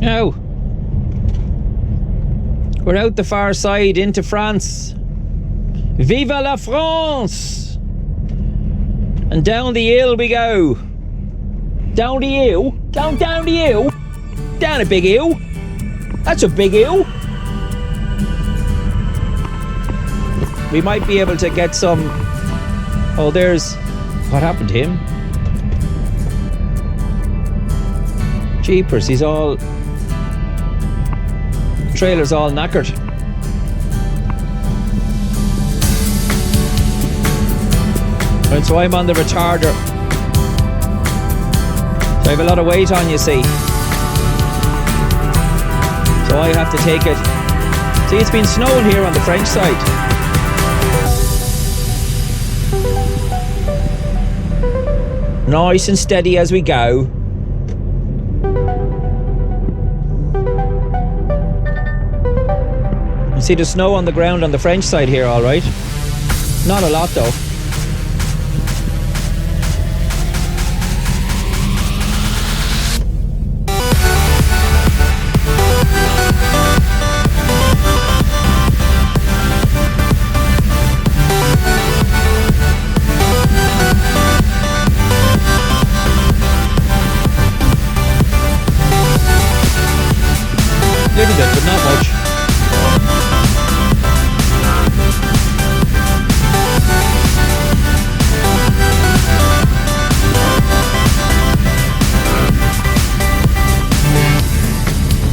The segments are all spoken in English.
Now, we're out the far side into France. Viva la France! And down the hill we go. Down the hill? Down the hill? Down a big hill? That's a big hill. We might be able to get some... Oh, there's... What happened to him? Jeepers, he's all... Trailer's all knackered. Right, so I'm on the retarder. So I have a lot of weight on, you see. So I have to take it. See, it's been snowing here on the French side. Nice and steady as we go. You see the snow on the ground on the French side here, all right? Not a lot though. Little bit, but not much.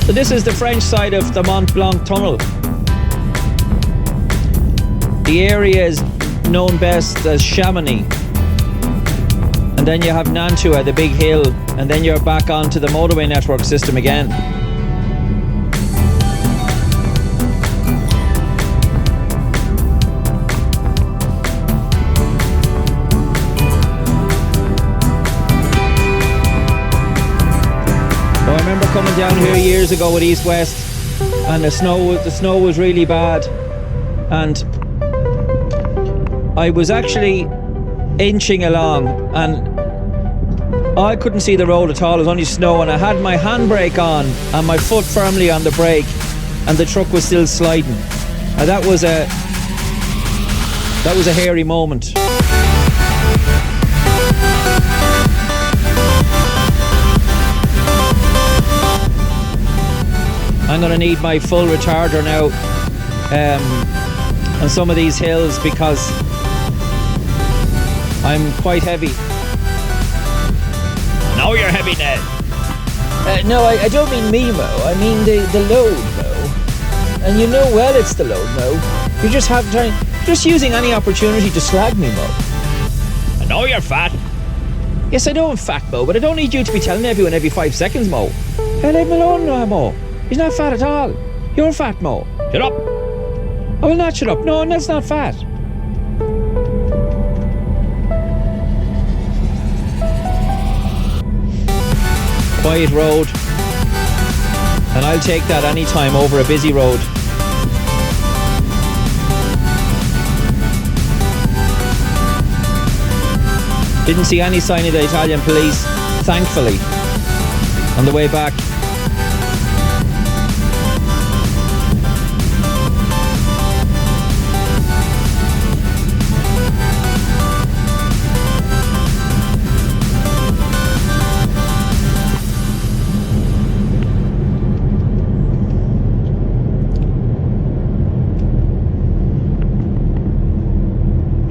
So this is the French side of the Mont Blanc tunnel. The area is known best as Chamonix. And then you have Nantua, the big hill, and then you're back onto the motorway network system again. I remember coming down here years ago with East West, and the snow was really bad, and I was actually inching along, and I couldn't see the road at all. It was only snow, and I had my handbrake on and my foot firmly on the brake, and the truck was still sliding. And that was a hairy moment. I'm going to need my full retarder now on some of these hills because I'm quite heavy. No, you're heavy, Ned. No, I don't mean me, Mo. I mean the load, Mo. And you know well it's the load, Mo. You're just using any opportunity to slag me, Mo. I know you're fat. Yes, I know I'm fat, Mo, but I don't need you to be telling everyone every 5 seconds, Mo. Hey, leave him alone now, Mo. He's not fat at all. You're fat, Mo. Shut up. I will not shut up. No, that's not fat. Quiet road. And I'll take that any time over a busy road. Didn't see any sign of the Italian police, thankfully, on the way back.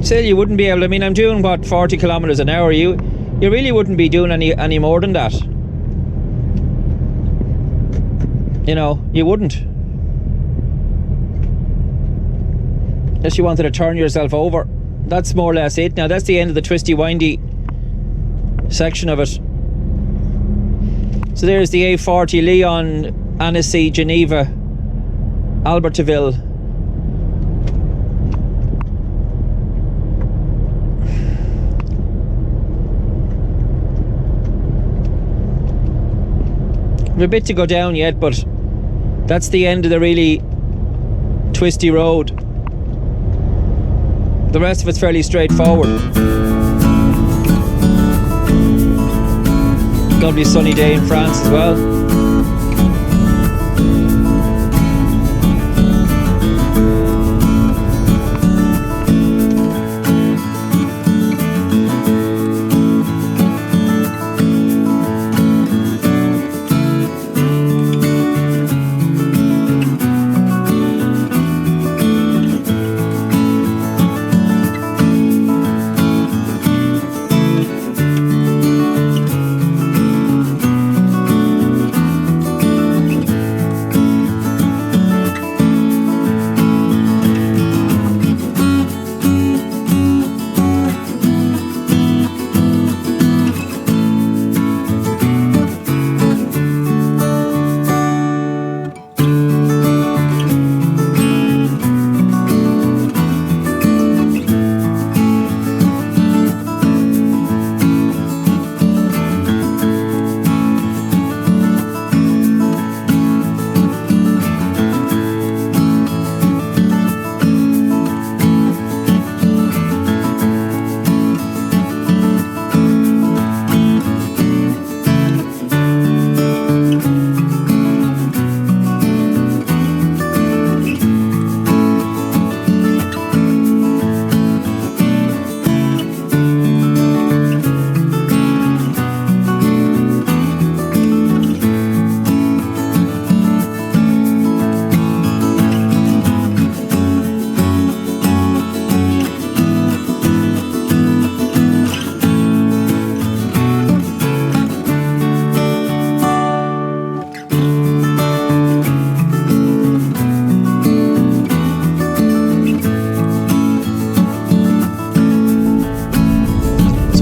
Still, you wouldn't be able. I mean, I'm doing what, 40 kilometers an hour. You really wouldn't be doing any more than that. You know, you wouldn't. Unless you wanted to turn yourself over. That's more or less it. Now, that's the end of the twisty, windy section of it. So there's the A40 Lyon, Annecy, Geneva, Albertville. A bit to go down yet, but that's the end of the really twisty road. The rest of it's fairly straightforward. Lovely sunny day in France as well.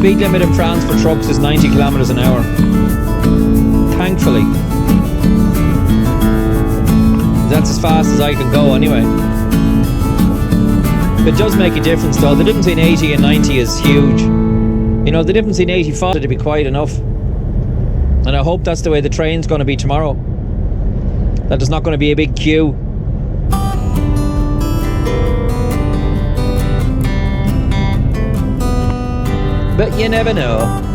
speed limit in France for trucks is 90 kilometers an hour. Thankfully. That's as fast as I can go anyway. It does make a difference though. The difference between 80 and 90 is huge. You know, the difference in 85 to be quite enough. And I hope that's the way the train's going to be tomorrow. That there's not going to be a big queue. But you never know.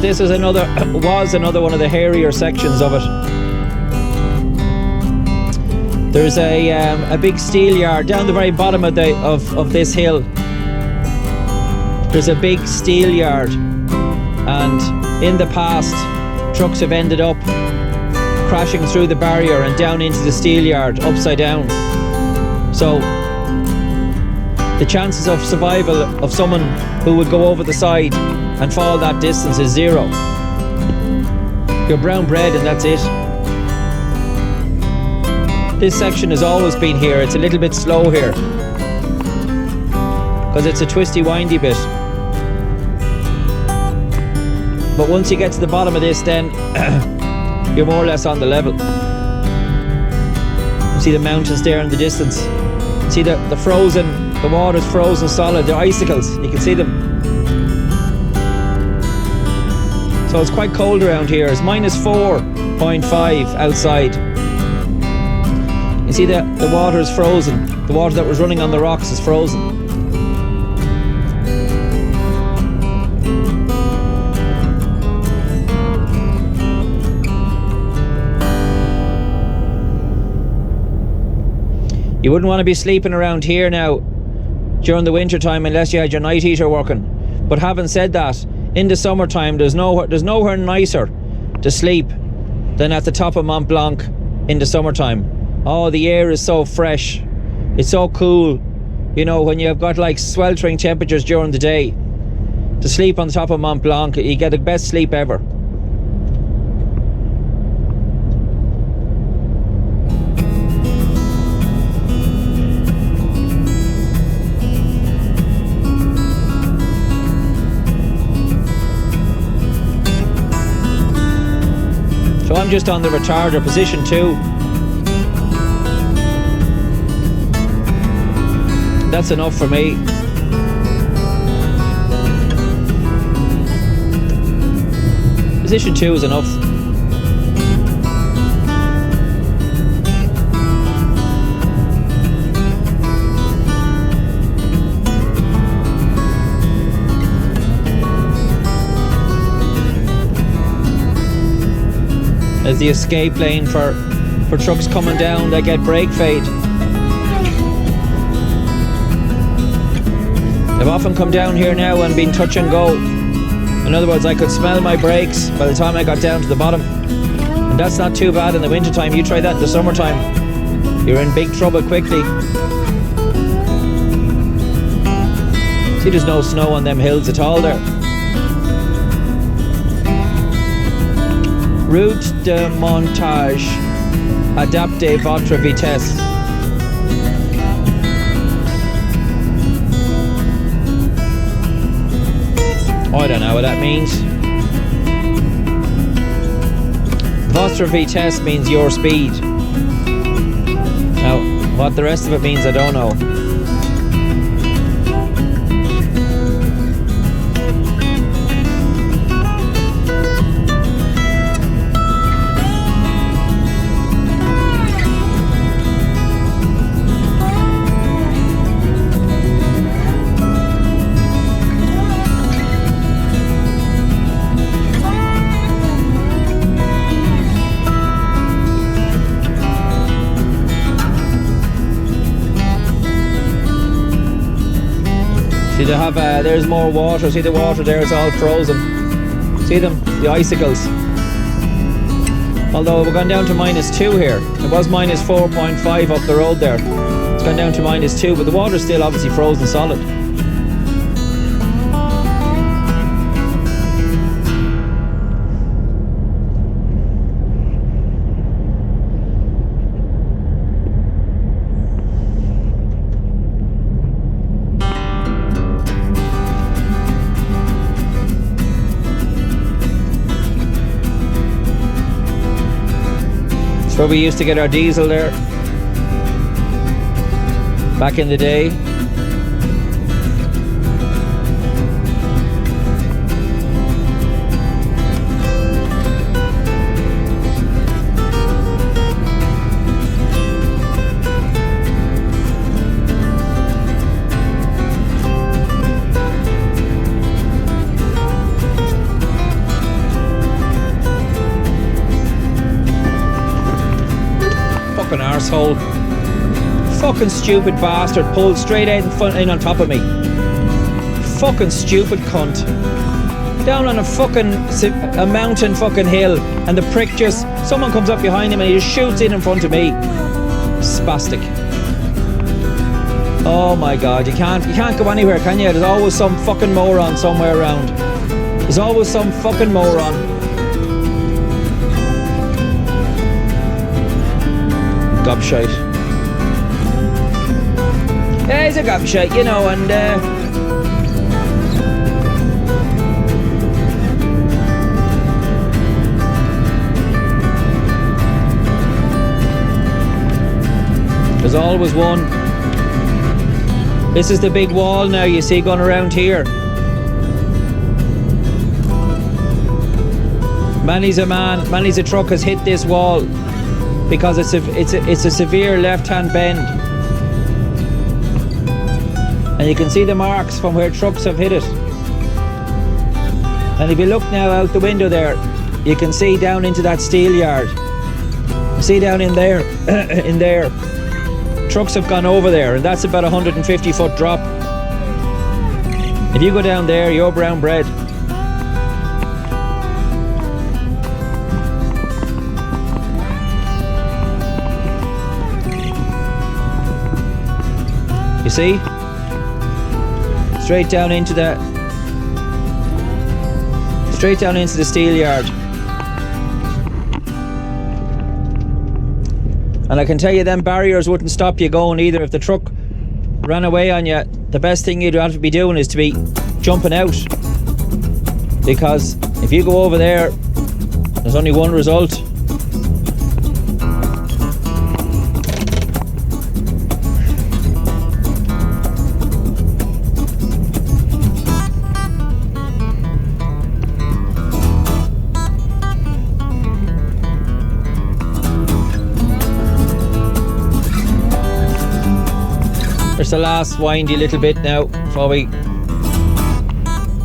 This is another one of the hairier sections of it. There's a big steel yard down the very bottom of this hill. There's a big steel yard, and in the past trucks have ended up crashing through the barrier and down into the steel yard upside down. So the chances of survival of someone who would go over the side and fall that distance is zero. You're brown bread and that's it. This section has always been here. It's a little bit slow here because it's a twisty windy bit. But once you get to the bottom of this, then you're more or less on the level. You see the mountains there in the distance. See the water's frozen solid, the icicles, you can see them. So it's quite cold around here. It's minus 4.5 outside. You see the water is frozen. The water that was running on the rocks is frozen. You wouldn't want to be sleeping around here now during the winter time unless you had your night heater working. But having said that, in the summertime there's nowhere nicer to sleep than at the top of Mont Blanc in the summertime. Oh, the air is so fresh. It's so cool. You know, when you've got like sweltering temperatures during the day, to sleep on the top of Mont Blanc, you get the best sleep ever. So I'm just on the retarder, position 2. That's enough for me. Position 2 is enough. As the escape lane for trucks coming down, they get brake fade. I've often come down here now and been touch and go. In other words, I could smell my brakes by the time I got down to the bottom. And that's not too bad in the winter time. You try that in the summertime, you're in big trouble quickly. See, there's no snow on them hills at all there. Route de montage. Adaptez votre vitesse. I don't know what that means. Votre vitesse means your speed. Now, what the rest of it means, I don't know. they have, there's more water. See the water there, it's all frozen. See them? The icicles. Although we're gone down to -2 here. It was -4.5 up the road there. It's gone down to -2, but the water's still obviously frozen solid. Where we used to get our diesel there back in the day. Fucking arsehole. Fucking stupid bastard pulled straight out in on top of me. Fucking stupid cunt. Down on a mountain fucking hill, and the prick just, someone comes up behind him and he just shoots in front of me. Spastic. Oh my god, you can't go anywhere, can you? There's always some fucking moron somewhere around. There's always some fucking moron. Gobshite. Yeah, he's a gobshite, you know, and there's always one. This is the big wall now you see going around here. Many's a truck has hit this wall, because it's a severe left-hand bend, and you can see the marks from where trucks have hit it. And if you look now out the window there, you can see down into that steel yard. See down in there, in there, trucks have gone over there, and that's about a 150-foot drop. If you go down there, you're brown bread. You see? Straight down into the steel yard. And I can tell you, them barriers wouldn't stop you going either. If the truck ran away on you, the best thing you'd have to be doing is to be jumping out. Because if you go over there, there's only one result. There's the last windy little bit now before we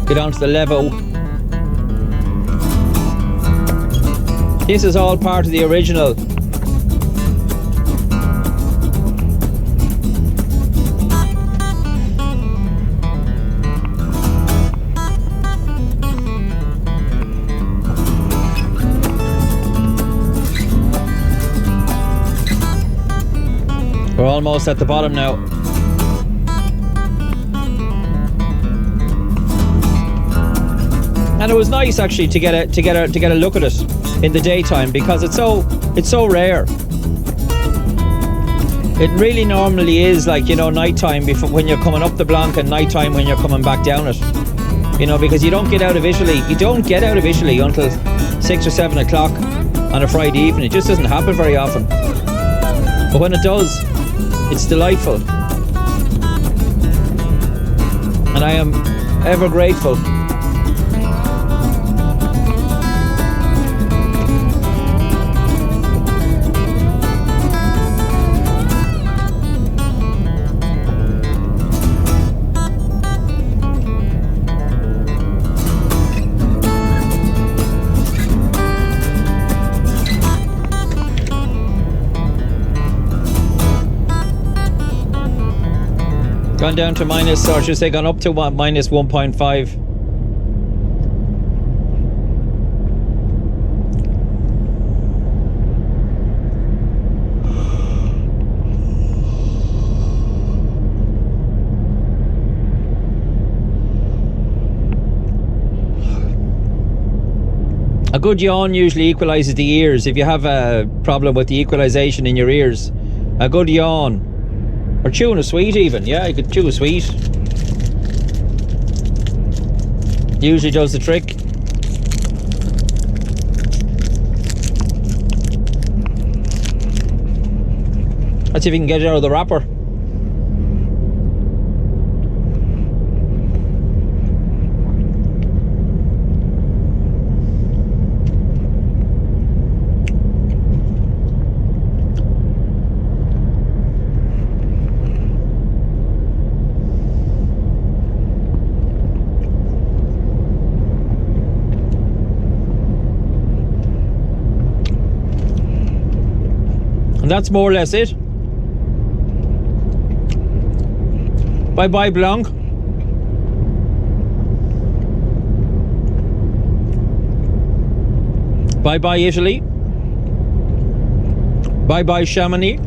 get onto the level. This is all part of the original. We're almost at the bottom now. And it was nice actually to get a look at it in the daytime, because it's so rare. It really normally is, like, you know, nighttime before when you're coming up the Blanc, and nighttime when you're coming back down it. You know, because you don't get out of Italy. You don't get out of Italy until 6 or 7 o'clock on a Friday evening. It just doesn't happen very often. But when it does, it's delightful. And I am ever grateful. Gone down to minus, or should I say gone up to minus 1.5. A good yawn usually equalises the ears. If you have a problem with the equalisation in your ears, a good yawn, or chewing a sweet even, yeah, you could chew a sweet. Usually does the trick. Let's see if we can get it out of the wrapper. And that's more or less it. Bye bye Blanc. Bye bye Italy. Bye bye Chamonix.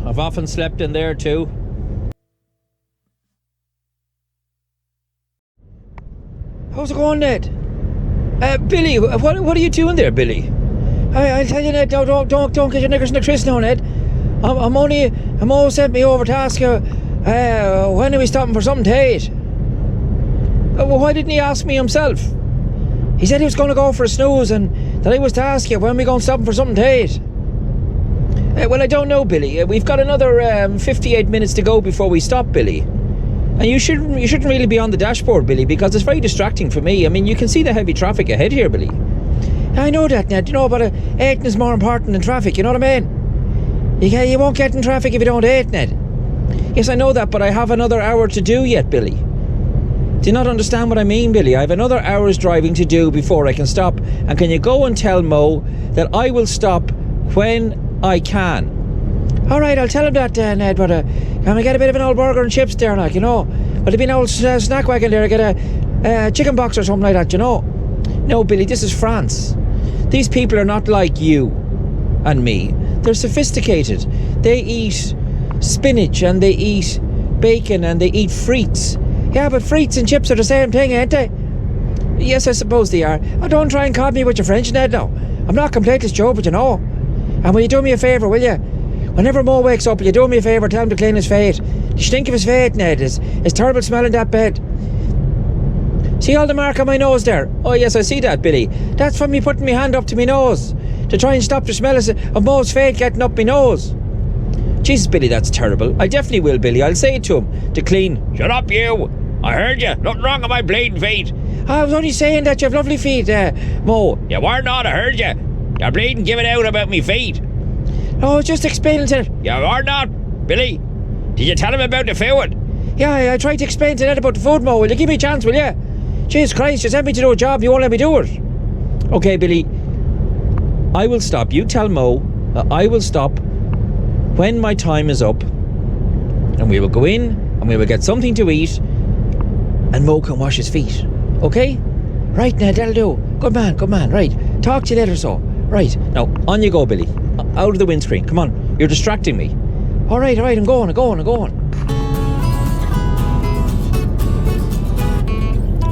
I've often slept in there too. How's it going, Ned? Billy, what are you doing there, Billy? I'll tell you, Ned, don't get your knickers in the crisp now, Ned. Mo sent me over to ask you, when are we stopping for something to eat? Well, why didn't he ask me himself? He said he was going to go for a snooze and that I was to ask you when we going stopping for something to eat. Well, I don't know, Billy. We've got another 58 minutes to go before we stop, Billy. And you shouldn't really be on the dashboard, Billy, because it's very distracting for me. I mean, you can see the heavy traffic ahead here, Billy. I know that, Ned. You know, but eating is more important than traffic, you know what I mean? You won't get in traffic if you don't eat, Ned. Yes, I know that, but I have another hour to do yet, Billy. Do you not understand what I mean, Billy? I have another hour's driving to do before I can stop. And can you go and tell Mo that I will stop when I can? Alright, I'll tell him that, Ned, but can we get a bit of an old burger and chips there, like, you know? Will there be an old snack wagon there? Get a chicken box or something like that, you know? No, Billy, this is France. These people are not like you and me. They're sophisticated. They eat spinach and they eat bacon and they eat frites. Yeah, but frites and chips are the same thing, ain't they? Yes, I suppose they are. Oh, don't try and call me with your French, Ned, now. I'm not completely stupid, you know. And will you do me a favour, will you? Whenever Mo wakes up, will you do me a favour, tell him to clean his feet. You stink of his feet, Ned. It's terrible smell in that bed. See all the mark on my nose there? Oh yes, I see that, Billy. That's from me putting my hand up to my nose to try and stop the smell of Mo's fate getting up my nose. Jesus, Billy, that's terrible. I definitely will, Billy. I'll say it to him. To clean. Shut up, you. I heard you. Nothing wrong with my bleeding feet. I was only saying that you have lovely feet, Mo. You were not. I heard you. You're bleeding giving out about me feet. Oh, I was just explaining to him. You were not. Billy, did you tell him about the food? Yeah, I tried to explain to Ned about the food, Mo. Will you give me a chance, will you? Jesus Christ, you sent me to do a job, you won't let me do it. Okay, Billy. I will stop. You tell Mo I will stop when my time is up, and we will go in and we will get something to eat, and Mo can wash his feet. Okay? Right, Ned, that'll do. Good man, right. Talk to you later, so. Right, now, on you go, Billy. Out of the windscreen. Come on, you're distracting me. Alright, I'm going.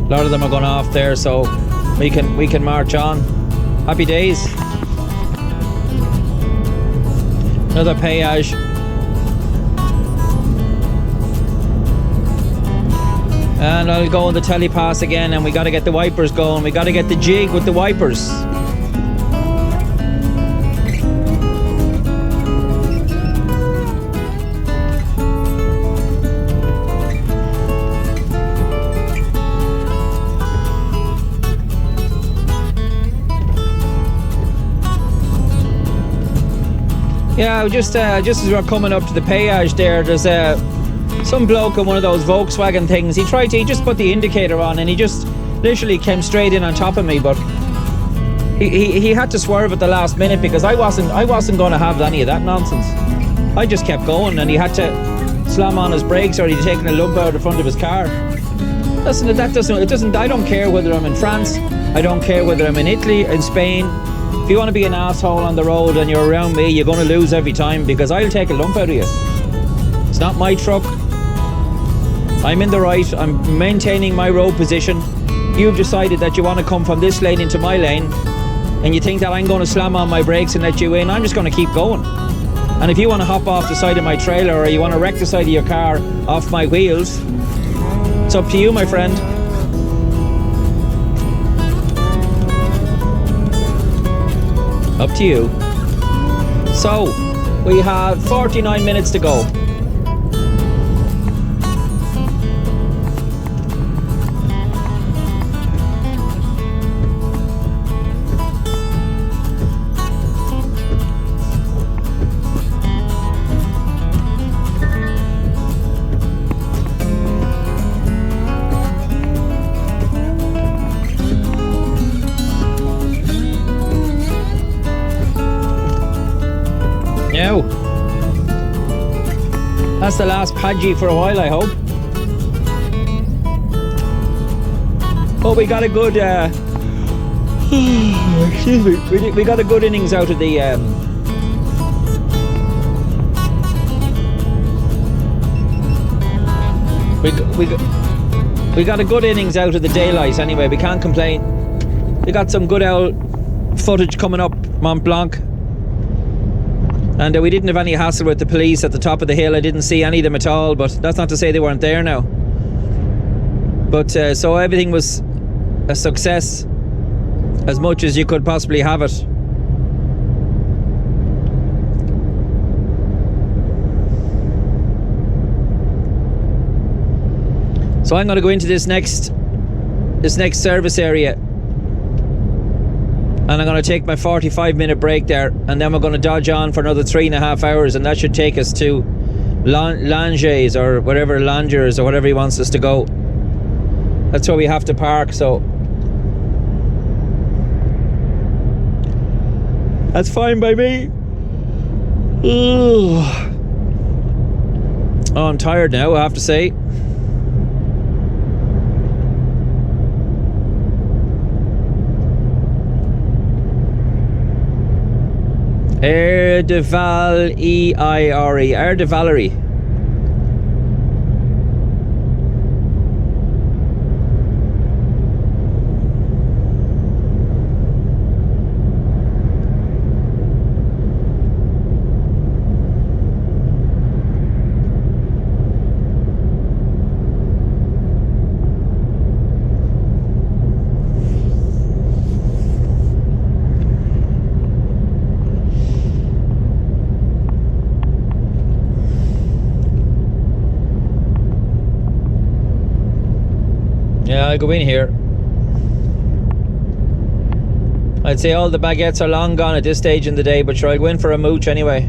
A lot of them are going off there, so we can march on. Happy days. Another péage. And I'll go on the telepass again, and we got to get the wipers going. We got to get the jig with the wipers. Yeah, just as we're coming up to the péage there, there's some bloke in one of those Volkswagen things. He just put the indicator on, and he just literally came straight in on top of me, but he had to swerve at the last minute because I wasn't going to have any of that nonsense. I just kept going, and he had to slam on his brakes or he'd taken a lump out of the front of his car. I don't care whether I'm in France, I don't care whether I'm in Italy, in Spain. If you want to be an asshole on the road and you're around me, you're going to lose every time because I'll take a lump out of you. It's not my truck. I'm in the right. I'm maintaining my road position. You've decided that you want to come from this lane into my lane, and you think that I'm going to slam on my brakes and let you in. I'm just going to keep going. And if you want to hop off the side of my trailer, or you want to wreck the side of your car off my wheels, it's up to you, my friend. Up to you. So, we have 49 minutes to go. That's the last Padgy for a while, I hope. Oh, we got a good excuse me. We got a good innings out of the we got a good innings out of the daylight anyway. We can't complain. We got some good owl footage coming up Mont Blanc. And we didn't have any hassle with the police at the top of the hill. I didn't see any of them at all, but that's not to say they weren't there now. But so everything was a success, as much as you could possibly have it. So I'm going to go into this next service area, and I'm going to take my 45-minute break there, and then we're going to dodge on for another 3.5 hours, and that should take us to Langes or whatever, Langers or whatever he wants us to go. That's where we have to park, so that's fine by me. Oh, I'm tired now, I have to say. Air de Val E-I-R-E. Air de Valerie. Yeah, I'll go in here. I'd say all the baguettes are long gone at this stage in the day, but sure, I'll go in for a mooch anyway.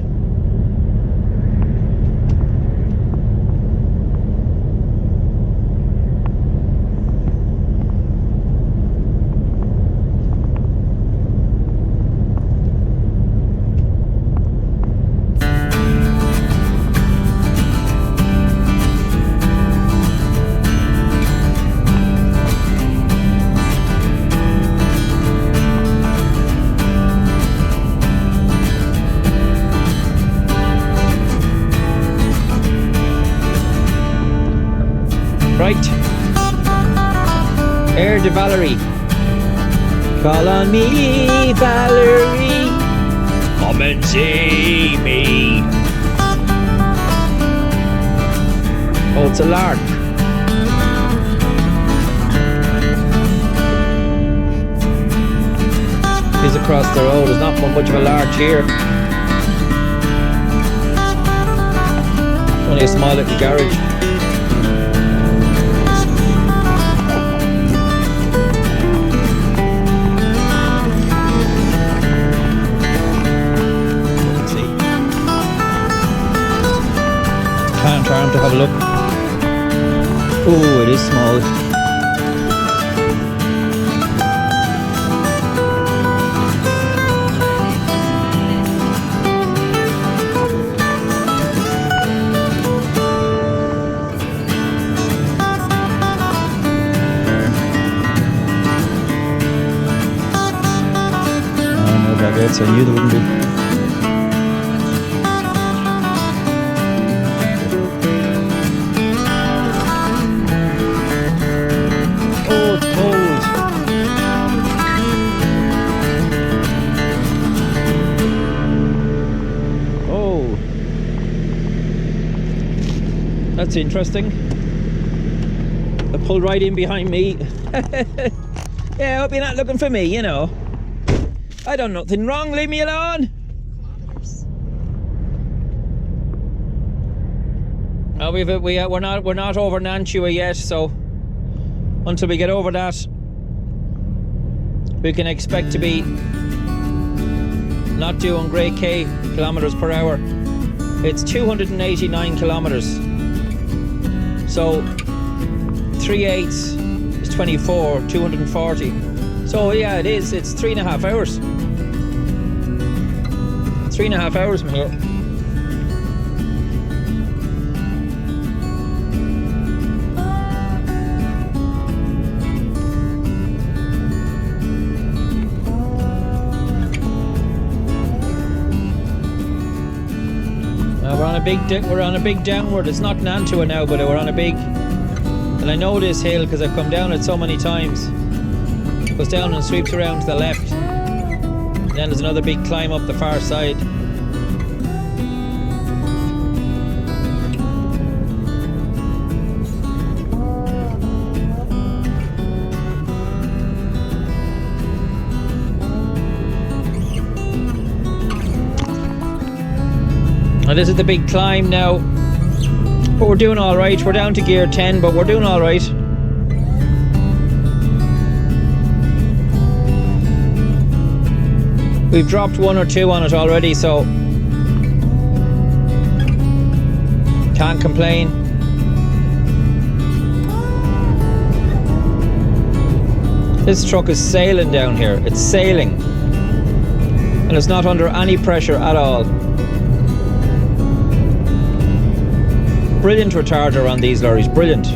Right. Air de Valerie. Call on me, Valerie. Come and see me. Oh, it's a lark. He's across the road. There's not much of a lark here. Only a small little garage. Can't try to have a look. Oh, it is small. No baguettes, I knew there wouldn't be. That's interesting. They pulled right in behind me. Yeah, I hope you're not looking for me, you know. I done nothing wrong, leave me alone. We're not over Nantua yet, so until we get over that, we can expect to be not doing great kilometers per hour. It's 289 kilometers. So 3/8 is 24, 240. So yeah, it is. It's 3.5 hours. 3.5 hours from here. We're on a big downward. It's not Nantua now, but we're on a big. And I know this hill because I've come down it so many times. It goes down and sweeps around to the left. And then there's another big climb up the far side. And this is the big climb now. But we're doing alright. We're down to gear 10, but we're doing alright. We've dropped 1 or 2 on it already, so can't complain. This truck is sailing down here. It's sailing. And it's not under any pressure at all. Brilliant retarder on these lorries, brilliant.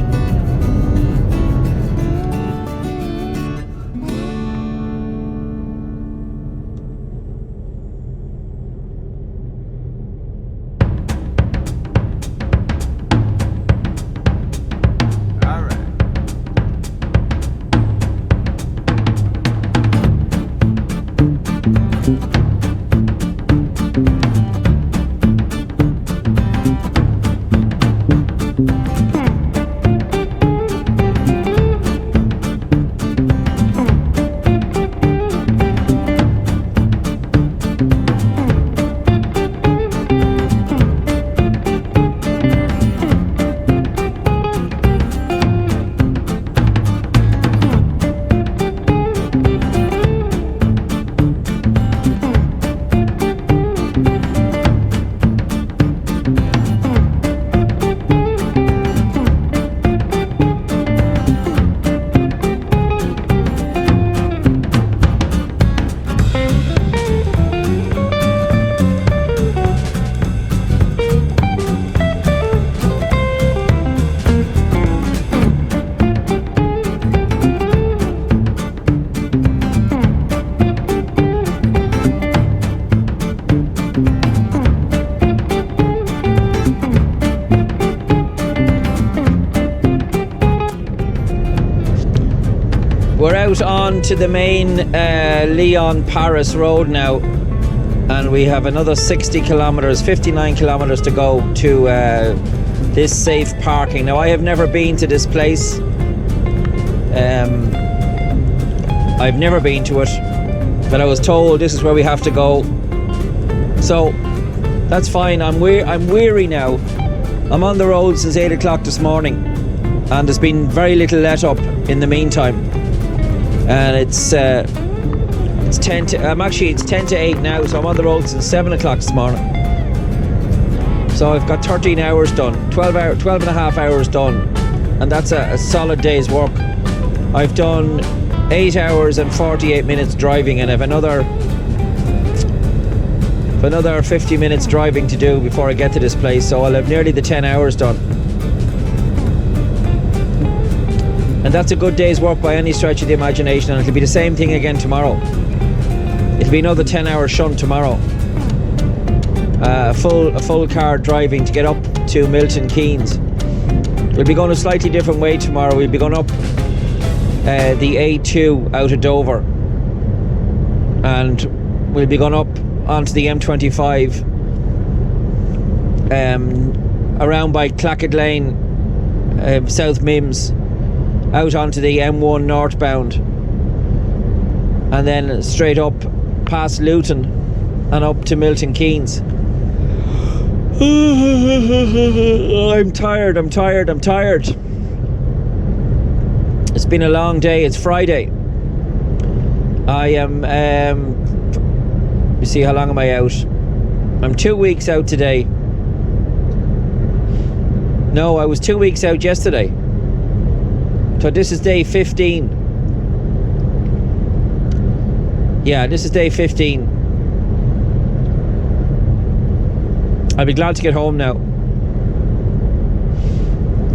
on to the main Lyon-Paris road now, and we have another 60 kilometers, 59 kilometers to go to this safe parking. Now, I have never been to this place. I've never been to it, but I was told this is where we have to go. So that's fine. I'm weary now. I'm on the road since 8 o'clock this morning, and there's been very little let up in the meantime. And it's 10 to 8 now, so I'm on the road since 7 o'clock this morning. So I've got 13 hours done, 12 and a half hours done, and that's a solid day's work. I've done 8 hours and 48 minutes driving, and I've another 50 minutes driving to do before I get to this place, so I'll have nearly the 10 hours done. And that's a good day's work by any stretch of the imagination, and it'll be the same thing again tomorrow. It'll be another 10-hour shunt tomorrow. A full car driving to get up to Milton Keynes. We'll be going a slightly different way tomorrow. We'll be going up the A2 out of Dover, and we'll be going up onto the M25 around by Clackett Lane, South Mims, out onto the M1 northbound, and then straight up past Luton and up to Milton Keynes. I'm tired. It's been a long day. It's Friday. I am you see, how long am I out? I'm 2 weeks out today. No, I was 2 weeks out yesterday. So this is day 15. Yeah, this is day 15. I'll be glad to get home now.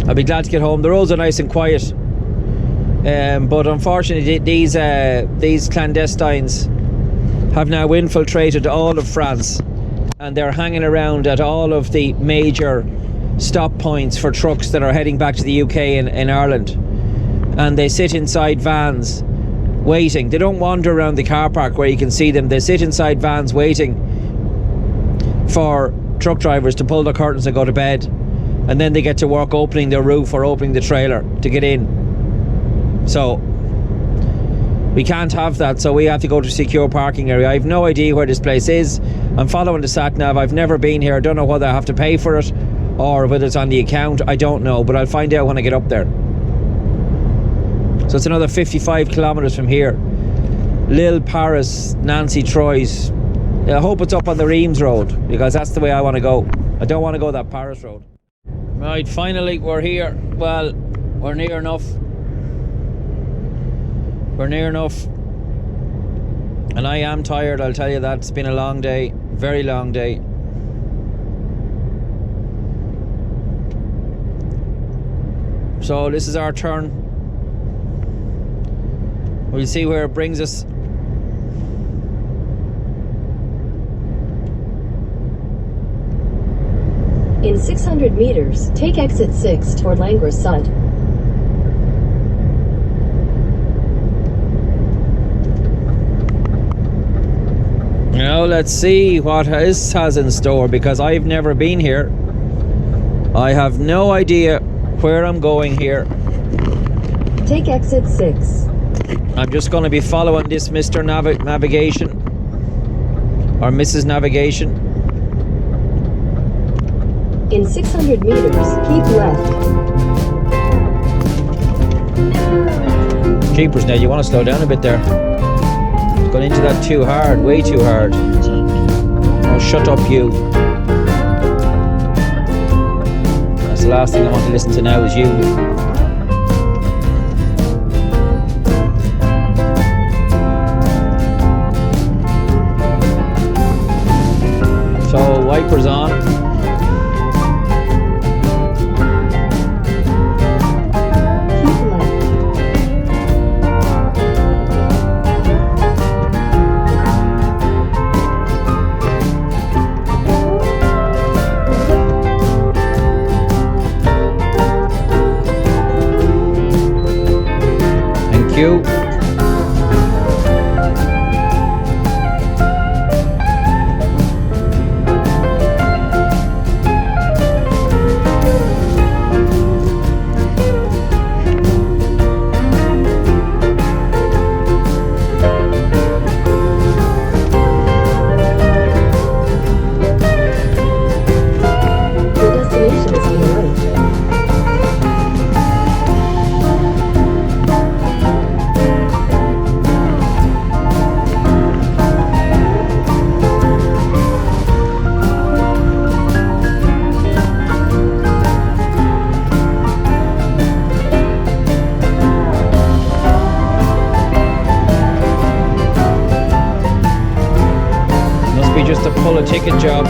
I'll be glad to get home. The roads are nice and quiet. But unfortunately, these clandestines have now infiltrated all of France, and they're hanging around at all of the major stop points for trucks that are heading back to the UK and Ireland. And they sit inside vans waiting. They don't wander around the car park where you can see them. They sit inside vans waiting for truck drivers to pull the curtains and go to bed, and then they get to work opening their roof or opening the trailer to get in. So we can't have that, so we have to go to a secure parking area. I have no idea where this place is. I'm following the sat nav. I've never been here. I don't know whether I have to pay for it or whether it's on the account. I don't know, but I'll find out when I get up there. So it's another 55 kilometers from here. Lille, Paris, Nancy, Troyes. I hope it's up on the Reims road, because that's the way I want to go. I don't want to go that Paris road. Right, finally we're here. Well, we're near enough. We're near enough. And I am tired, I'll tell you that. It's been a long day, very long day. So this is our turn. We'll see where it brings us. In 600 meters, take exit 6 toward Langres Sud. Now let's see what this has in store, because I've never been here. I have no idea where I'm going here. Take exit 6. I'm just going to be following this Mr. Navigation or Mrs. Navigation. In 600 meters, keep left. Jeepers, now you want to slow down a bit there. Going into that too hard, way too hard. Oh, shut up, you. That's the last thing I want to listen to now is you. So, wipers on. just to pull a ticket job.